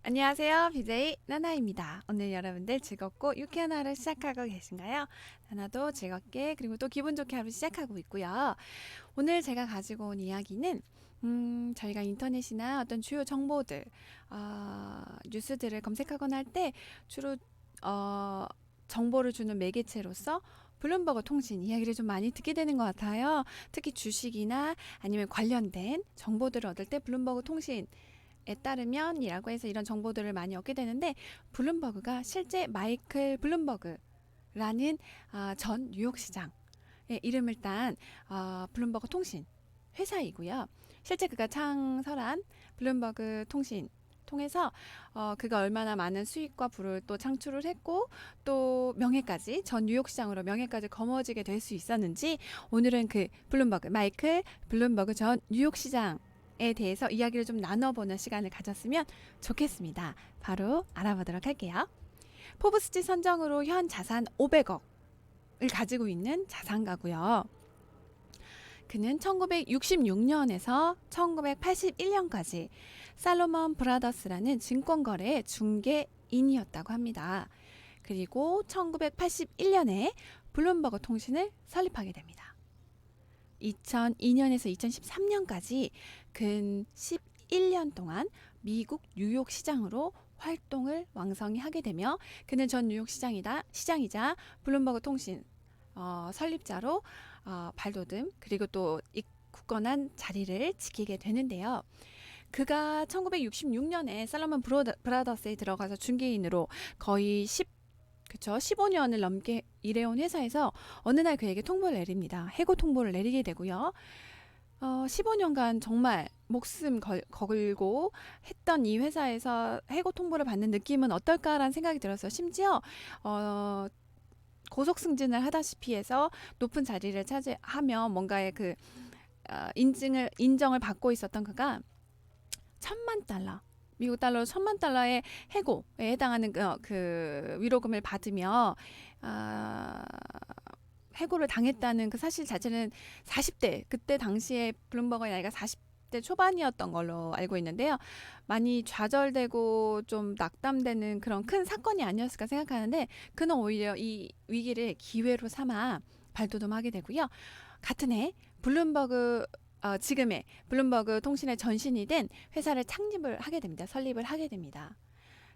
안녕하세요. BJ 나나입니다. 오늘 여러분들 즐겁고 유쾌한 하루 시작하고 계신가요? 나나도 즐겁게 그리고 또 기분 좋게 하루 시작하고 있고요. 오늘 제가 가지고 온 이야기는 저희가 인터넷이나 어떤 주요 정보들, 뉴스들을 검색하거나 할 때 주로 어, 정보를 주는 매개체로서 블룸버그 통신 이야기를 좀 많이 듣게 되는 것 같아요. 특히 주식이나 아니면 관련된 정보들을 얻을 때 블룸버그 통신 에 따르면이라고 해서 이런 정보들을 많이 얻게 되는데 블룸버그가 실제 마이클 블룸버그라는 전 뉴욕 시장의 이름을 딴 블룸버그 통신 회사이고요. 실제 그가 창설한 블룸버그 통신 통해서 그가 얼마나 많은 수익과 부를 또 창출을 했고 또 명예까지 전 뉴욕 시장으로 명예까지 거머쥐게 될 수 있었는지 오늘은 그 블룸버그 마이클 블룸버그 전 뉴욕 시장 에 대해서 이야기를 좀 나눠보는 시간을 가졌으면 좋겠습니다. 바로 알아보도록 할게요. 포브스지 선정으로 현 자산 500억을 가지고 있는 자산가고요. 그는 1966년에서 1981년까지 살로몬 브라더스라는 증권거래 중개인이었다고 합니다. 그리고 1981년에 블룸버그 통신을 설립하게 됩니다. 2002년에서 2013년까지 근 11년 동안 미국 뉴욕 시장으로 활동을 왕성히 하게 되며 그는 전 뉴욕 시장이자 블룸버그 통신 설립자로 발돋움 그리고 또 굳건한 자리를 지키게 되는데요. 그가 1966년에 살로몬 브라더스에 들어가서 중개인으로 거의 15년을 넘게 일해온 회사에서 어느 날 그에게 통보를 내립니다. 해고 통보를 내리게 되고요. 15년간 정말 목숨 걸고 했던 이 회사에서 해고 통보를 받는 느낌은 어떨까라는 생각이 들어서 심지어 고속 승진을 하다시피 해서 높은 자리를 차지하며 뭔가의 인정을 받고 있었던 그가 1,000만 달러 미국 달러로 1,000만 달러의 해고에 해당하는 그 위로금을 받으며 해고를 당했다는 그 사실 자체는 40대 그때 당시에 블룸버거의 나이가 40대 초반이었던 걸로 알고 있는데요. 많이 좌절되고 좀 낙담되는 그런 큰 사건이 아니었을까 생각하는데 그는 오히려 이 위기를 기회로 삼아 발돋움하게 되고요. 같은 해 지금의 블룸버그 통신의 전신이 된 회사를 설립을 하게 됩니다.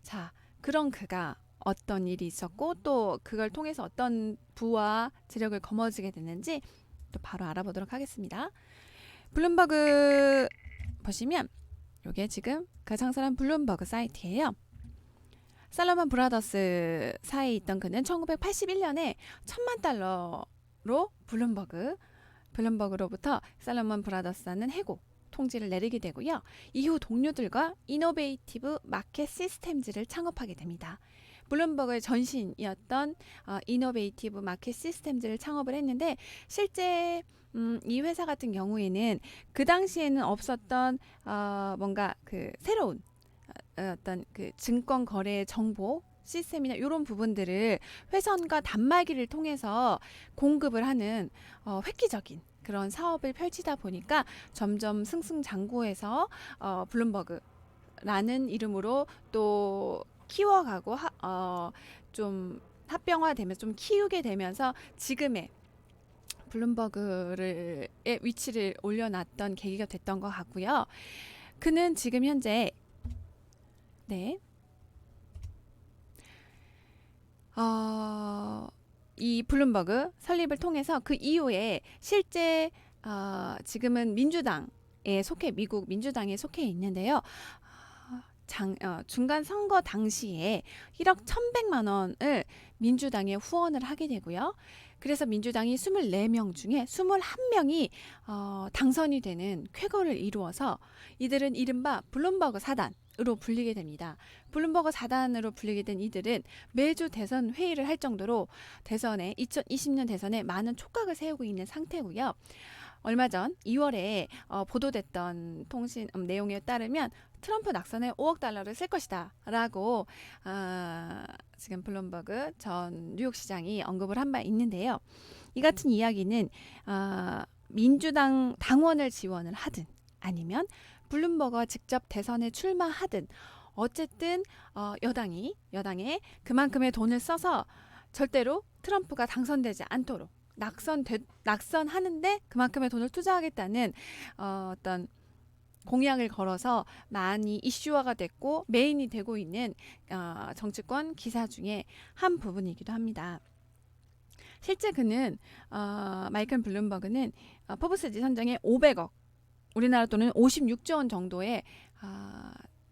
자, 그런 그가 어떤 일이 있었고 또 그걸 통해서 어떤 부와 재력을 거머쥐게 됐는지 또 바로 알아보도록 하겠습니다. 블룸버그 보시면 이게 지금 그 창설한 블룸버그 사이트예요. 살로몬 브라더스 사이에 있던 그는 1981년에 1,000만 달러로 블룸버그로부터 살로몬 브라더스는 해고 통지를 내리게 되고요. 이후 동료들과 이노베이티브 마켓 시스템즈를 창업하게 됩니다. 블룸버그의 전신이었던 이노베이티브 마켓 시스템즈를 창업을 했는데 실제 이 회사 같은 경우에는 그 당시에는 없었던 뭔가 그 새로운 어떤 그 증권 거래 정보 시스템이나 이런 부분들을 회선과 단말기를 통해서 공급을 하는 획기적인 그런 사업을 펼치다 보니까 점점 승승장구해서 블룸버그라는 이름으로 또 키워가고 좀 합병화되면서 좀 키우게 되면서 지금의 블룸버그의 위치를 올려놨던 계기가 됐던 것 같고요. 그는 지금 현재 네. 이 블룸버그 설립을 통해서 그 이후에 실제 지금은 미국 민주당에 속해 있는데요. 중간 선거 당시에 1억 1,100만 원을 민주당에 후원을 하게 되고요. 그래서 민주당이 24명 중에 21명이 당선이 되는 쾌거를 이루어서 이들은 이른바 블룸버그 사단으로 불리게 됩니다. 블룸버그 사단으로 불리게 된 이들은 매주 대선 회의를 할 정도로 2020년 대선에 많은 촉각을 세우고 있는 상태고요. 얼마 전 2월에 보도됐던 통신 내용에 따르면 트럼프 낙선에 5억 달러를 쓸 것이다 라고 지금 블룸버그 전 뉴욕 시장이 언급을 한 바 있는데요. 이 같은 이야기는 민주당 당원을 지원을 하든 아니면 블룸버그가 직접 대선에 출마하든 어쨌든 여당에 그만큼의 돈을 써서 절대로 트럼프가 당선되지 않도록 낙선하는데 그만큼의 돈을 투자하겠다는 어떤 공약을 걸어서 많이 이슈화가 됐고 메인이 되고 있는 정치권 기사 중에 한 부분이기도 합니다. 실제 그는 마이클 블룸버그는 포브스지 선정에 500억, 우리나라 돈은 56조 원 정도의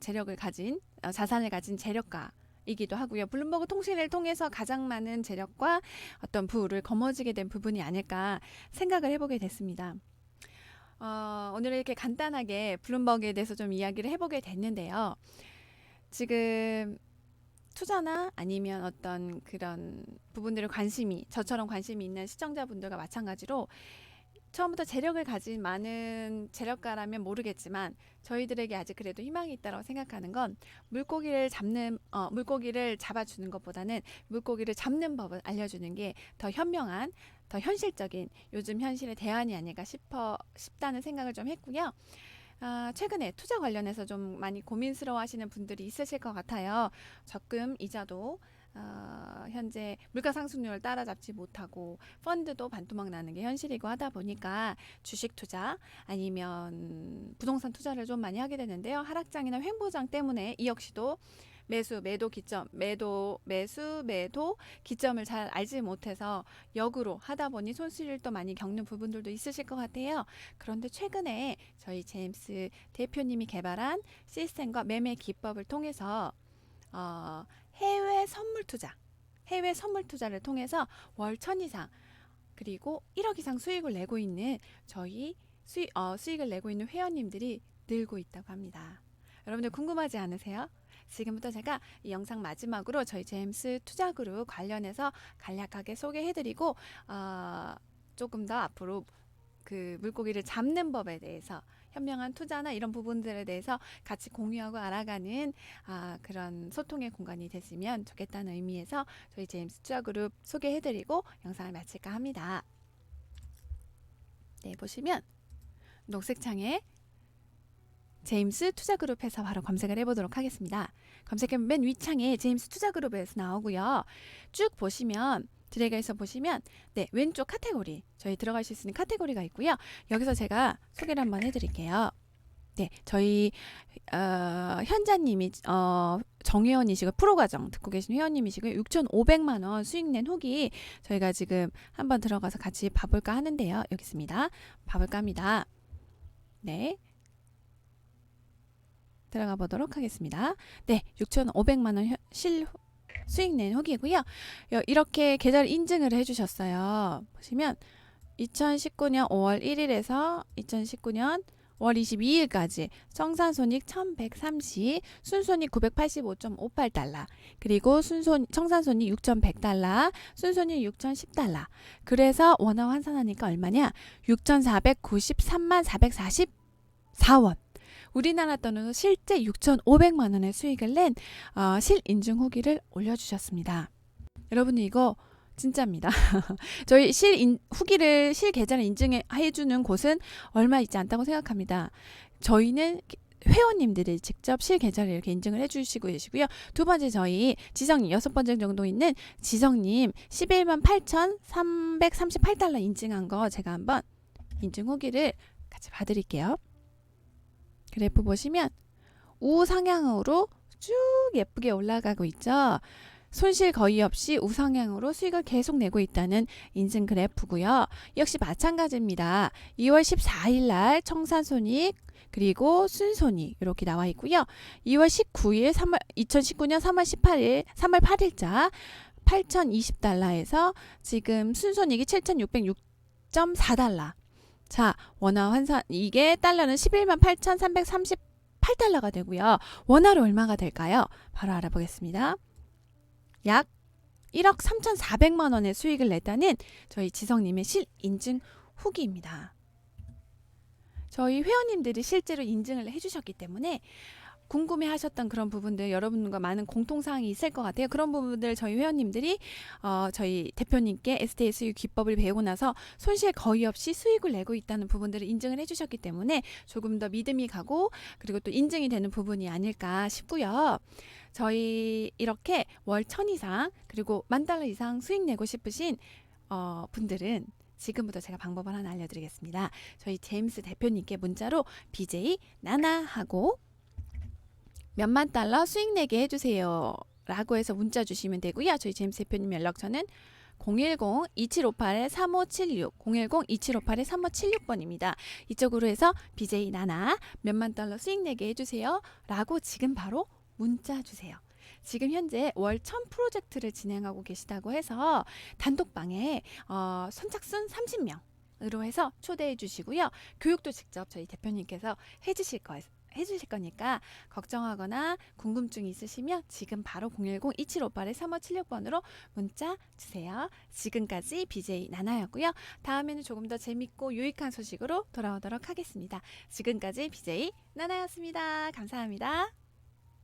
재력을 가진 자산을 가진 재력가이기도 하고요. 블룸버그 통신을 통해서 가장 많은 재력과 어떤 부를 거머쥐게 된 부분이 아닐까 생각을 해보게 됐습니다. 오늘 이렇게 간단하게 블룸버그에 대해서 좀 이야기를 해보게 됐는데요. 지금 투자나 아니면 어떤 그런 부분들을 저처럼 관심이 있는 시청자분들과 마찬가지로 처음부터 재력을 가진 많은 재력가라면 모르겠지만 저희들에게 아직 그래도 희망이 있다고 생각하는 건 물고기를 잡아주는 것보다는 물고기를 잡는 법을 알려주는 게 더 현명한, 더 현실적인 요즘 현실의 대안이 아닐까 싶다는 생각을 좀 했고요. 최근에 투자 관련해서 좀 많이 고민스러워 하시는 분들이 있으실 것 같아요. 적금 이자도 현재 물가 상승률을 따라잡지 못하고 펀드도 반토막 나는 게 현실이고 하다 보니까 주식 투자 아니면 부동산 투자를 좀 많이 하게 되는데요. 하락장이나 횡보장 때문에 이 역시도 매수 매도 기점을 잘 알지 못해서 역으로 하다 보니 손실을 또 많이 겪는 부분들도 있으실 것 같아요. 그런데 최근에 저희 제임스 대표님이 개발한 시스템과 매매 기법을 통해서 해외 선물 투자를 통해서 월 1,000 이상 그리고 1억 이상 수익을 내고 있는 저희 수익을 내고 있는 회원님들이 늘고 있다고 합니다. 여러분들 궁금하지 않으세요? 지금부터 제가 이 영상 마지막으로 저희 제임스 투자그룹 관련해서 간략하게 소개해드리고 조금 더 앞으로 그 물고기를 잡는 법에 대해서 현명한 투자나 이런 부분들에 대해서 같이 공유하고 알아가는 그런 소통의 공간이 됐으면 좋겠다는 의미에서 저희 제임스 투자그룹 소개해드리고 영상을 마칠까 합니다. 네, 보시면 녹색 창에 제임스 투자그룹에서 바로 검색을 해보도록 하겠습니다. 검색하면 맨 위창에 제임스 투자그룹에서 나오고요. 쭉 보시면 드래그해서 보시면 네, 왼쪽 카테고리 저희 들어가실 수 있는 카테고리가 있고요. 여기서 제가 소개를 한번 해드릴게요. 네, 저희 현자님이 정회원이시고 프로과정 듣고 계신 회원님이시고요. 6,500만 원 수익 낸 후기 저희가 지금 한번 들어가서 같이 봐볼까 하는데요. 여기 있습니다. 봐볼까 합니다. 네. 들어가 보도록 하겠습니다. 네, 6,500만 원 수익 낸 후기고요. 이렇게 계좌를 인증을 해주셨어요. 보시면 2019년 5월 1일에서 2019년 5월 22일까지 청산손익 1130, 순손익 985.58달러, 그리고 청산손익 6100달러, 순손익 6010달러. 그래서 원화 환산하니까 얼마냐? 6493만 444원. 우리나라 돈으로 실제 6,500만 원의 수익을 낸 실인증 후기를 올려주셨습니다. 여러분들 이거 진짜입니다. 저희 후기를 실계좌를 인증해주는 곳은 얼마 있지 않다고 생각합니다. 저희는 회원님들이 직접 실계좌를 이렇게 인증을 해주시고 계시고요. 두 번째 저희 지성님 6번째 정도 있는 지성님 11만 8,338달러 인증한 거 제가 한번 인증 후기를 같이 봐드릴게요. 그래프 보시면 우상향으로 쭉 예쁘게 올라가고 있죠. 손실 거의 없이 우상향으로 수익을 계속 내고 있다는 인증 그래프고요. 역시 마찬가지입니다. 2월 14일 날 청산손익 그리고 순손익 이렇게 나와 있고요. 2월 19일 2019년 3월 8일자 8,020달러에서 지금 순손익이 7,606.4달러. 자, 원화 환산 이게 달러는 11만 8,338달러가 되고요. 원화로 얼마가 될까요? 바로 알아보겠습니다. 약 1억 3,400만 원의 수익을 냈다는 저희 지성님의 실인증 후기입니다. 저희 회원님들이 실제로 인증을 해주셨기 때문에 궁금해하셨던 그런 부분들 여러분과 많은 공통사항이 있을 것 같아요. 그런 부분들 저희 회원님들이 저희 대표님께 STA 수익 기법을 배우고 나서 손실 거의 없이 수익을 내고 있다는 부분들을 인증을 해주셨기 때문에 조금 더 믿음이 가고 그리고 또 인증이 되는 부분이 아닐까 싶고요. 저희 이렇게 월 1000 이상 그리고 $10,000 이상 수익 내고 싶으신 분들은 지금부터 제가 방법을 하나 알려드리겠습니다. 저희 제임스 대표님께 문자로 BJ 나나하고 몇만 달러 수익 내게 해주세요 라고 해서 문자 주시면 되고요. 저희 제임스 대표님 연락처는 010-2758-3576 010-2758-3576번입니다. 이쪽으로 해서 BJ 나나 몇만 달러 수익 내게 해주세요 라고 지금 바로 문자 주세요. 지금 현재 월 1000 프로젝트를 진행하고 계시다고 해서 단톡방에 선착순 30명으로 해서 초대해 주시고요. 교육도 직접 저희 대표님께서 해주실 거니까 걱정하거나 궁금증이 있으시면 지금 바로 010-2758-3576번으로 문자 주세요. 지금까지 BJ 나나였고요. 다음에는 조금 더 재밌고 유익한 소식으로 돌아오도록 하겠습니다. 지금까지 BJ 나나였습니다. 감사합니다.